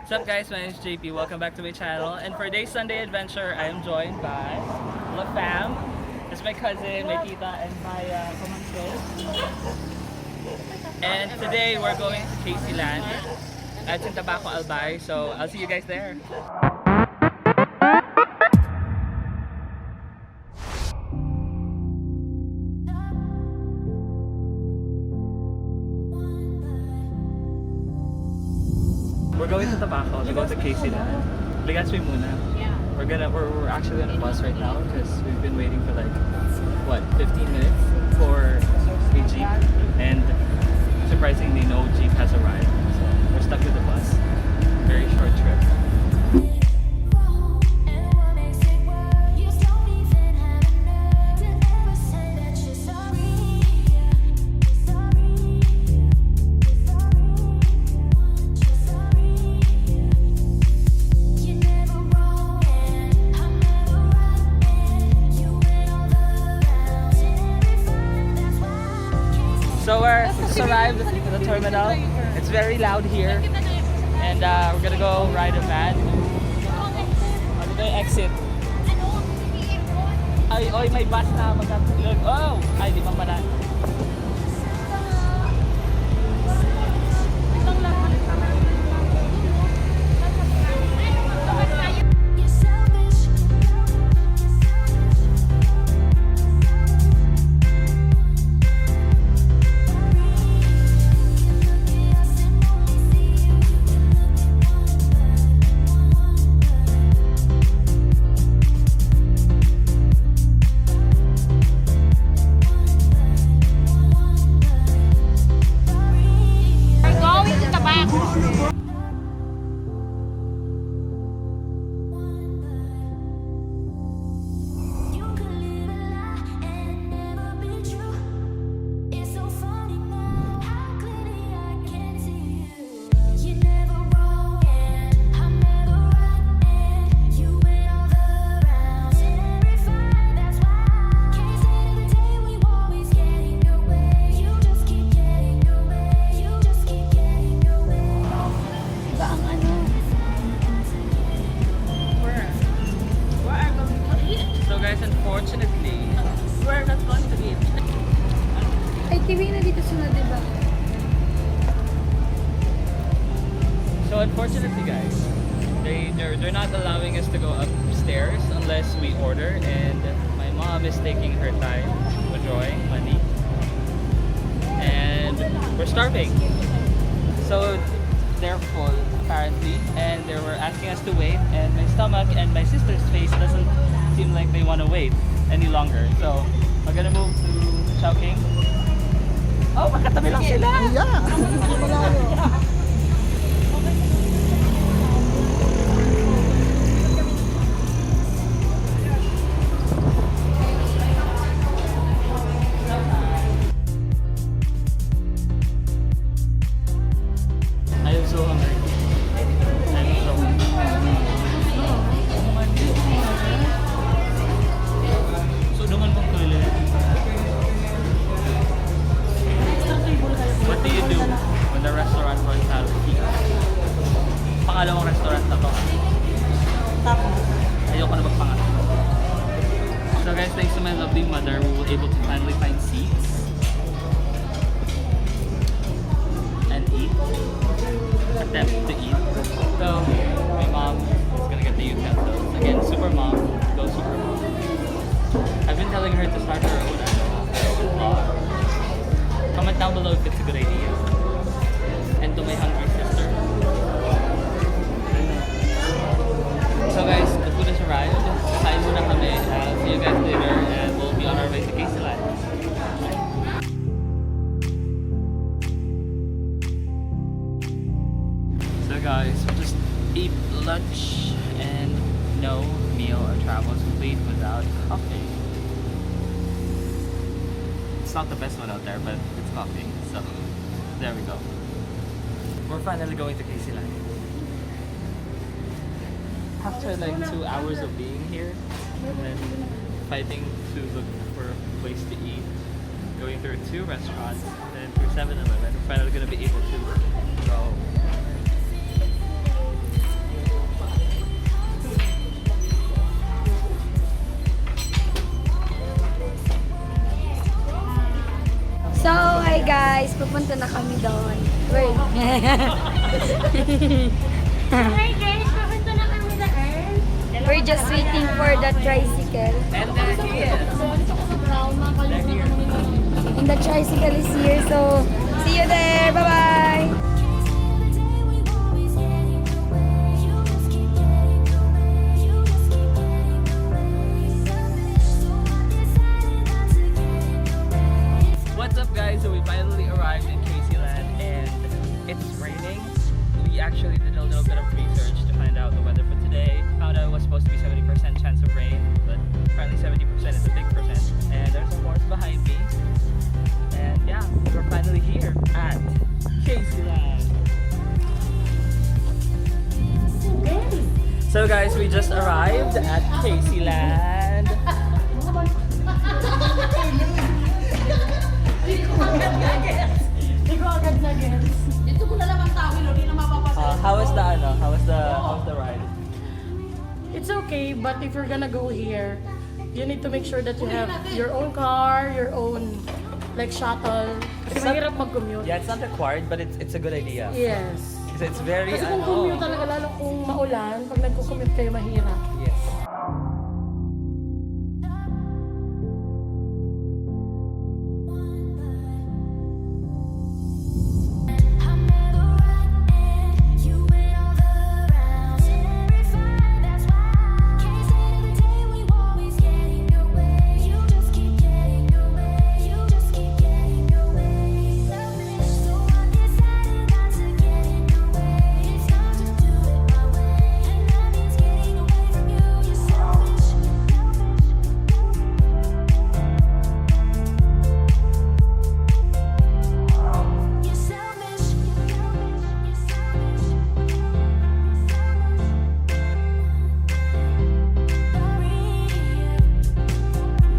What's up guys, my name is JP, welcome back to my channel. And for today's Sunday adventure, I am joined by La Fam. This is my cousin, my tita, and my pamangkin. And today we're going to Casey Land at Tabaco Albay, so I'll see you guys there. We're going to Tabaco to go to Casey Land. Ligatswe muna. We're actually on a bus right now because we've been waiting for like what 15 minutes for a jeep, and surprisingly no jeep has arrived. So we're stuck with the bus. Very short trip. So we're just arrived at the terminal. It's very loud here, and we're gonna go ride a van. How did I exit? Ay, oy, may bus na magkatulog. Oh! Ay, di pa pala. Unfortunately, We're not going to eat. Ay, TV na dito sunod, diba? so unfortunately guys, they're not allowing us to go upstairs unless we order, and my mom is taking her time withdrawing money, and we're starving. So they're full apparently, and they were asking us to wait, and my stomach and my sister's face doesn't seem like they want to wait any longer. So we're gonna move to Chowking. Oh, magkatabi lang sila! Yeah! I am so hungry. I'm so hungry. So naman kung kulila. What do you do when the restaurant runs out of heat? Pangalawang restaurant na to. Tapos, Ayoko na magpangatlo. So guys, thanks to my lovely mother, we were able to finally find seats and eat. Attempt to eat. So my mom is gonna get the utensils. Again, super mom. Go super mom. I've been telling her to start her own vlog. Comment down below if it's a good idea. And to my hungry sister. So guys, the food has arrived. Kain muna kami. See you guys later, and we'll be on our way to Casey Land. So guys, we just ate lunch, and no meal or travel is complete without coffee. It's not the best one out there, but it's coffee. So there we go. We're finally going to Casey Land. After like 2 hours of being here, and then fighting to look for a place to eat, going through 2 restaurants, and then through 7-Eleven, we're finally gonna be able to go. pupunta na kami doon. Wait. Hi guys, papunta na kami daan. We're just waiting for the tricycle. And then here. And the tricycle is here, so see you there. Bye-bye. What's up, guys? So we finally arrived in Caseyland and it's raining. We actually did a little bit of research to find out the weather for today. Found out it was supposed to be 70% chance of rain, but apparently 70% is a big percent. And there's a horse behind me. And yeah, we're finally here at Caseyland. So guys, we just arrived at Caseyland. How was the ride? It's okay, but if you're gonna go here, you need to make sure that you have your own car, your own like shuttle. Kasi It's not- mahirap mag-commute. Yeah, it's not required, but it's a good idea. Yes. Because it's very Kasi kung commute talaga, lalo kung maulan, pag nagko-commute kayo, mahirap. Yes.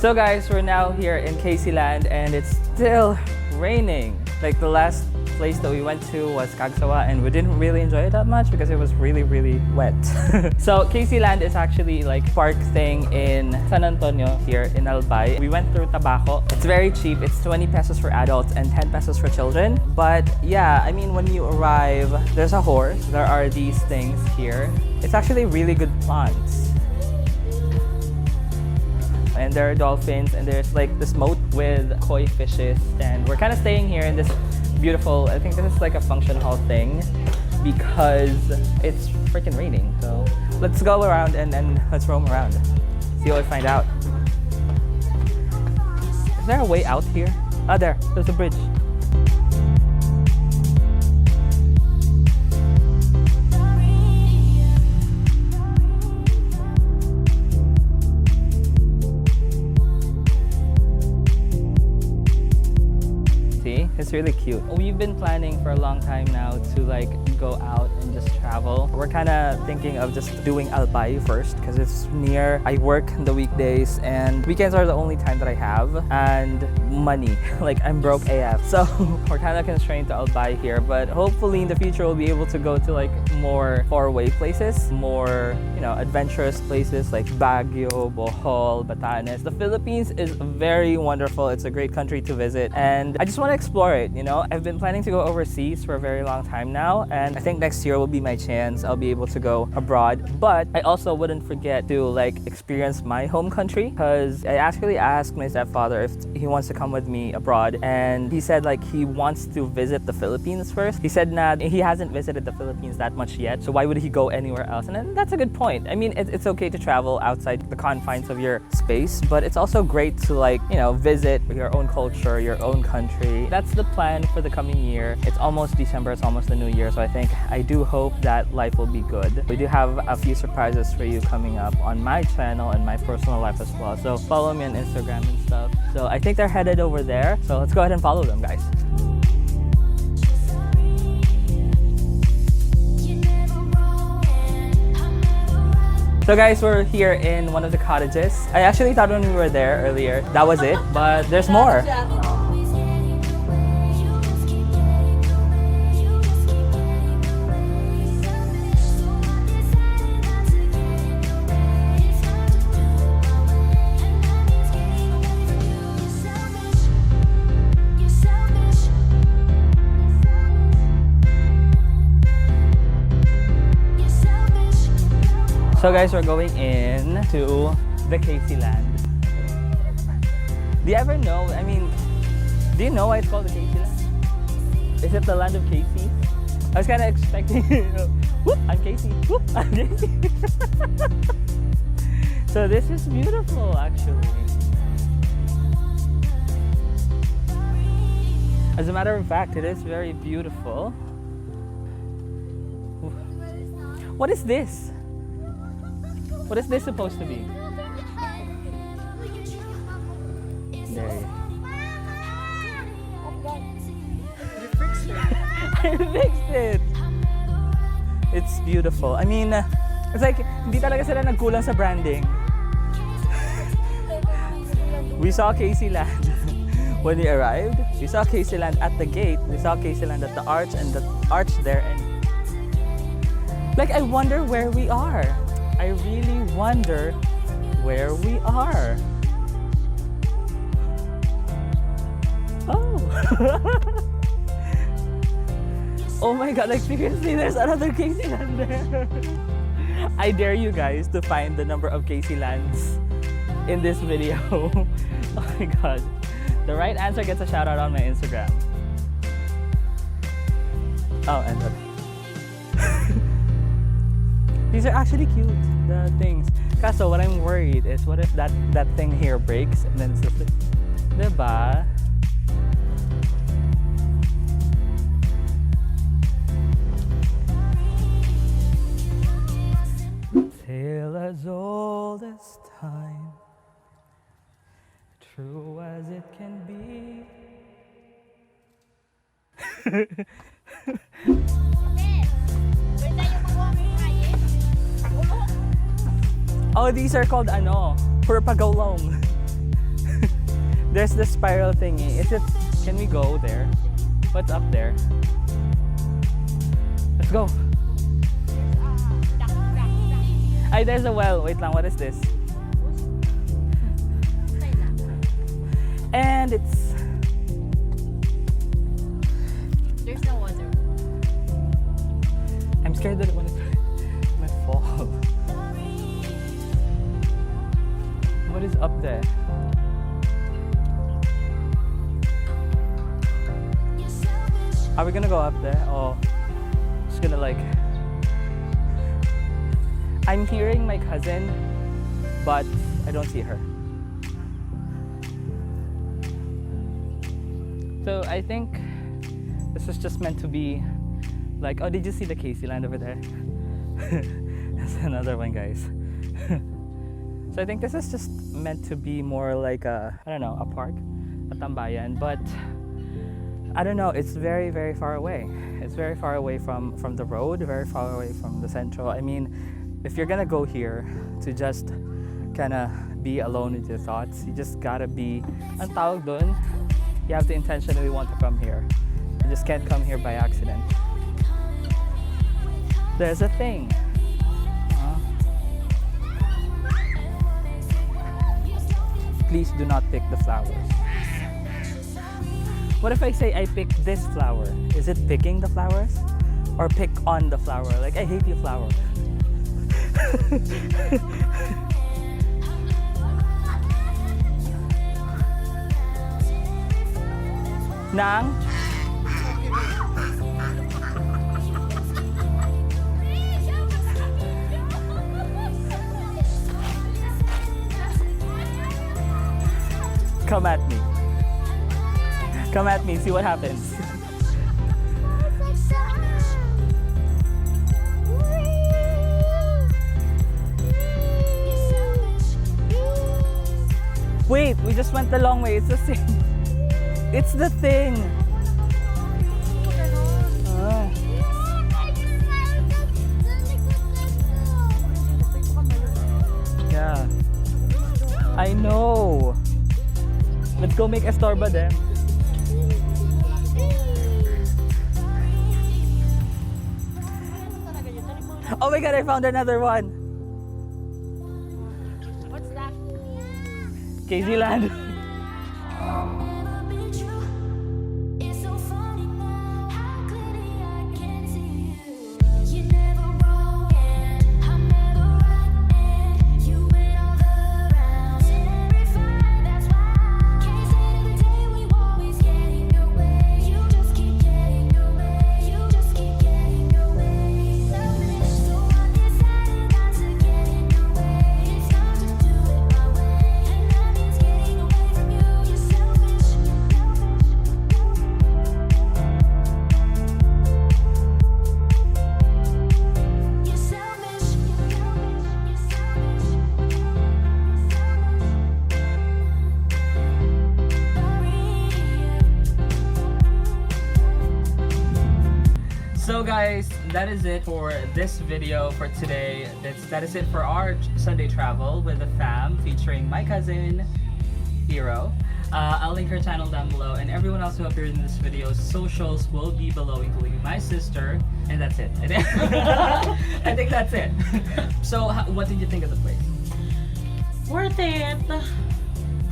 So guys, we're now here in Caseyland and it's still raining. Like the last place that we went to was Cagsawa and we didn't really enjoy it that much because it was really wet. So Caseyland is actually like park thing in San Antonio here in Albay. We went through Tabaco. It's very cheap. It's 20 pesos for adults and 10 pesos for children. But yeah, I mean when you arrive, there's a horse. There are these things here. It's actually really good plants. And there are dolphins and there's like this moat with koi fishes and we're kind of staying here in this beautiful, I think this is like a function hall thing because it's freaking raining. So let's go around and let's roam around, see what we find out. Is there a way out here? Ah, there's a bridge. It's really cute. We've been planning for a long time now to like go out and just travel. We're kind of thinking of just doing Albay first because it's near. I work the weekdays and weekends are the only time that I have and money. Like I'm broke AF. So we're kind of constrained to Albay here, but hopefully in the future we'll be able to go to like more faraway places, more, you know, adventurous places like Baguio, Bohol, Batanes. The Philippines is very wonderful. It's a great country to visit and I just want to explore it, you know. I've been planning to go overseas for a very long time now and I think next year will be my chance. I'll be able to go abroad, but I also wouldn't forget to like experience my home country because I actually asked my stepfather if he wants to come with me abroad and he said like he wants to visit the Philippines first. He said nah, he hasn't visited the Philippines that much yet, so why would he go anywhere else? And then that's a good point. I mean, it's okay to travel outside the confines of your space, but it's also great to like, you know, visit your own culture, your own country. That's the plan for the coming year. It's almost December, it's almost the new year, so I do hope that life will be good. We do have a few surprises for you coming up on my channel and my personal life as well. So follow me on Instagram and stuff. So I think they're headed over there. So let's go ahead and follow them, guys. So guys, we're here in one of the cottages. I actually thought when we were there earlier, that was it, but there's more. So guys, we're going in to the Casey Land. Do you ever know, I mean, do you know why it's called the Casey Land? Is it the land of Casey? I was kind of expecting, whoop, I'm Casey, whoop, I'm Casey. So this is beautiful actually. As a matter of fact, it is very beautiful. What is this? What is this supposed to be? There you I fixed it! It's beautiful. I mean, it's like, hindi talaga sila nagkulang sa branding. We saw Casey Land when we arrived. We saw Casey Land at the gate. We saw Casey Land at the arch and the arch there. And like, I wonder where we are. I really wonder where we are. Oh! Oh my god, like seriously, there's another Casey Land there. I dare you guys to find the number of Casey Lands in this video. Oh my god. The right answer gets a shout out on my Instagram. Oh, and look. These are actually cute, the things. Kaso, what I'm worried is, what if that thing here breaks and then it's just like, diba? Tale as old as time, true as it can be. Oh, these are called ano, purpagulong. There's the spiral thingy. Is it? Can we go there? What's up there? Let's go. Ay, there's a well. Wait lang, what is this? And it's... There's no water. I'm scared that it might fall. What is up there? Are we gonna go up there? Or just gonna like... I'm hearing my cousin, but I don't see her. So I think this is just meant to be like, oh, did you see the Casey Land over there? That's another one, guys. So I think this is just meant to be more like a, I don't know, a park, a tambayan, but I don't know, it's very, very far away. It's very far away from the road, very far away from the central. I mean, if you're gonna go here to just kinda be alone with your thoughts, you just gotta be, ang tawag dun, you have to intentionally want to come here. You just can't come here by accident. There's a thing. Please do not pick the flowers. What if I say I pick this flower? Is it picking the flowers? Or pick on the flower? Like, I hate you, flower. Nang? Come at me. Come at me, see what happens. Wait, we just went the long way. It's the same. It's the thing. Ah. Yeah. I know. Let's go make estorba then. Oh my god, I found another one. What's that? Casey Land. guys, that is it for this video for today. That is it for our Sunday travel with the fam featuring my cousin, Hero. I'll link her channel down below, and everyone else who appeared in this video's socials will be below, including my sister, and that's it. I think that's it. So, what did you think of the place? Worth it.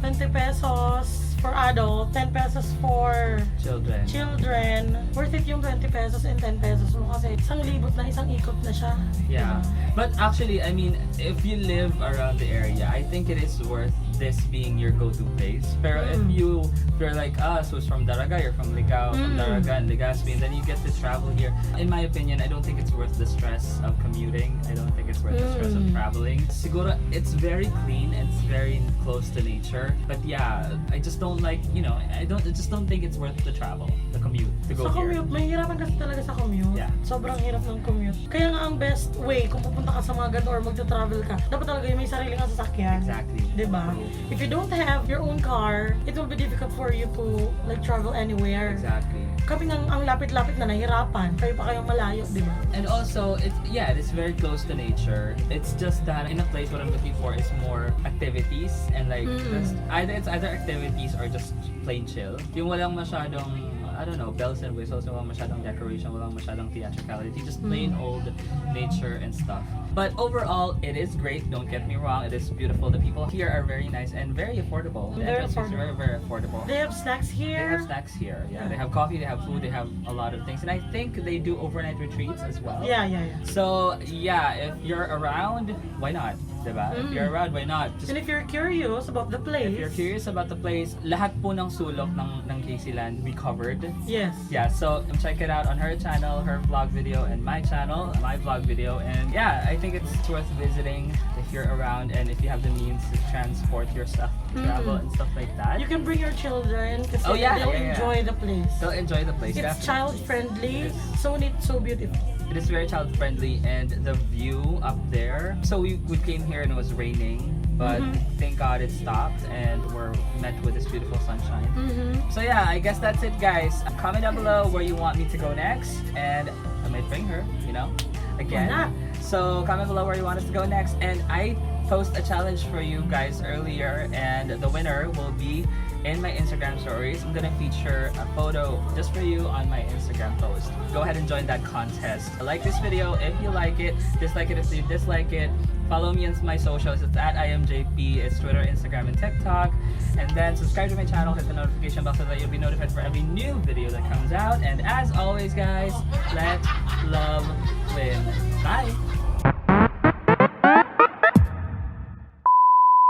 20 pesos for adult, 10 pesos for Children. children. Worth it yung 20 pesos and 10 pesos mo kasi isang libot na, isang ikot na siya. Yeah. But actually, I mean, if you live around the area, I think it is worth this being your go-to place. Pero if you're like us, who's from Daragay or from Ligao, from Daraga and Legazpi, and then you get to travel here, in my opinion, I don't think it's worth the stress of commuting. I don't think it's worth the stress of traveling. Siguro, it's very clean and it's very close to nature. But yeah, I just don't like, you know, I just don't think it's worth the travel, the commute, to go Sa here. commute, mahirapan kasi talaga sa commute. Yeah. Sobrang hirap ng commute. Kaya nga ang best way kung pupunta ka sa mga ganito or magta-travel ka, dapat talaga yung may sarili kang sasakyan. Exactly. Diba? If you don't have your own car, it will be difficult for you to like travel anywhere. Exactly. Kami nang ang lapit-lapit na nahirapan. Kayo pa kayong malayo, di ba? And also, it is very close to nature. It's just that in a place, what I'm looking for is more activities and like it's either activities or just plain chill. Yung walang masyadong, I don't know, bells and whistles, walang masyadong decoration, walang masyadong theatricality, just plain old nature and stuff. But overall, it is great. Don't get me wrong, it is beautiful. The people here are very nice and very affordable. The Very entrance is affordable. very, very affordable. They have snacks They here. have snacks here. Yeah, they have coffee, they have food, they have a lot of things. And I think they do overnight retreats as well. Yeah. So, yeah, if you're around, why not? Diba? If you're around, why not? Just, And if you're curious about the place, if you're curious about the place, lahat po ng sulok ng Caseyland we covered. yes. Yeah, so check it out on her channel, her vlog video, and my channel, my vlog video. And yeah, I think it's worth visiting if you're around and if you have the means to transport your stuff, travel and stuff like that. You can bring your children kasi Oh, yeah, they'll yeah. enjoy the place. They'll enjoy the place. It's definitely. child-friendly, It is. so neat, so beautiful. It is very child friendly, and the view up there. So we came here and it was raining, but thank God it stopped and we're met with this beautiful sunshine. So yeah, I guess that's it, guys. Comment down below where you want me to go next, and I might bring her, you know, again. Why not? So comment below where you want us to go next, and I post a challenge for you guys earlier, and the winner will be in my Instagram stories. I'm gonna feature a photo just for you on my Instagram post. Go ahead and join that contest. Like this video if you like it, dislike it if you dislike it. Follow me on my socials. It's at IMJP. It's Twitter, Instagram, and TikTok. And then subscribe to my channel, hit the notification bell so that you'll be notified for every new video that comes out. And as always, guys, let love win. Bye!